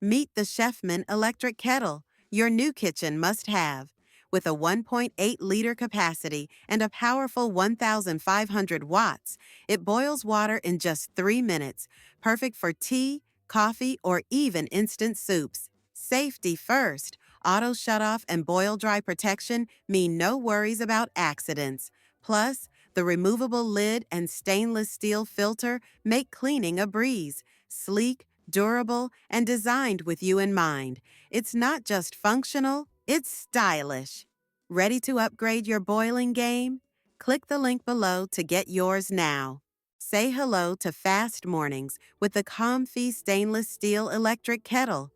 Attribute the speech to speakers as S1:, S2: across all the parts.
S1: Meet the Chefman electric kettle, your new kitchen must-have. With a 1.8-liter capacity and a powerful 1,500 watts, it boils water in just 3 minutes, perfect for tea, coffee, or even instant soups. Safety first. Auto shutoff and boil dry protection mean no worries about accidents. Plus, the removable lid and stainless steel filter make cleaning a breeze. Sleek, durable, and designed with you in mind. It's not just functional, it's stylish. Ready to upgrade your boiling game? Click the link below to get yours now. Say hello to fast mornings with the comfy stainless steel electric kettle.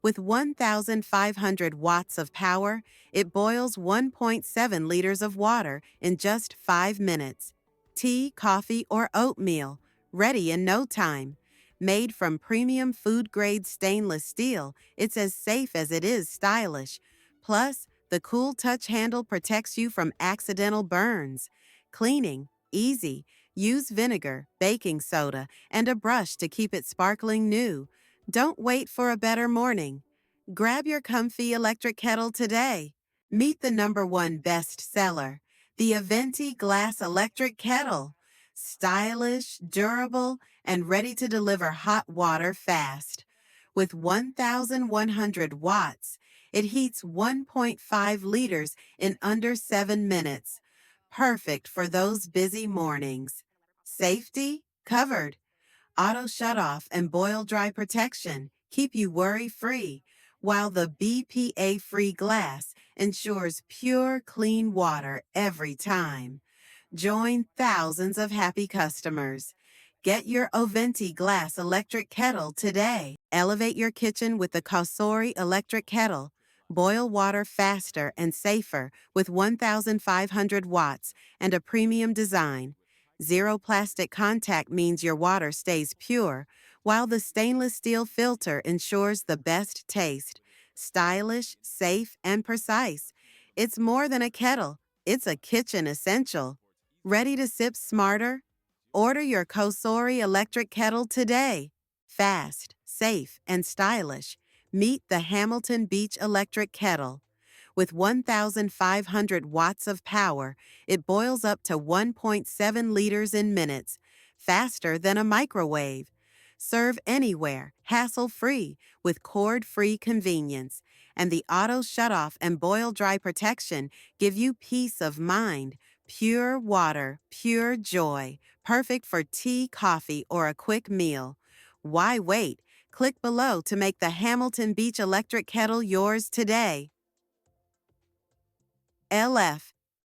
S1: With 1,500 watts of power, it boils 1.7 liters of water in just 5 minutes. Tea, coffee, or oatmeal, ready in no time. Made from premium food-grade stainless steel, it's as safe as it is stylish. Plus, the cool touch handle protects you from accidental burns. Cleaning, easy. Use vinegar, baking soda, and a brush to keep it sparkling new. Don't wait for a better morning. Grab your comfy electric kettle today. Meet the #1 bestseller, the Aventi Glass Electric Kettle. Stylish, durable, and ready to deliver hot water fast. With 1,100 watts, it heats 1.5 liters in under 7 minutes. Perfect for those busy mornings. Safety covered. Auto shutoff and boil dry protection keep you worry-free, while the BPA-free glass ensures pure, clean water every time. Join thousands of happy customers. Get your Oventi glass electric kettle today. Elevate your kitchen with the Kausori electric kettle. Boil water faster and safer with 1,500 watts and a premium design. Zero plastic contact means your water stays pure, while the stainless steel filter ensures the best taste. Stylish, safe, and precise. It's more than a kettle, it's a kitchen essential. Ready to sip smarter? Order your Kosori electric kettle today. Fast, safe, and stylish. Meet the Hamilton Beach electric kettle. With 1,500 watts of power, it boils up to 1.7 liters in minutes, faster than a microwave. Serve anywhere, hassle-free, with cord-free convenience. And the auto shutoff and boil dry protection give you peace of mind. Pure water, pure joy, perfect for tea, coffee, or a quick meal. Why wait? Click below to make the Hamilton Beach electric kettle yours today. LF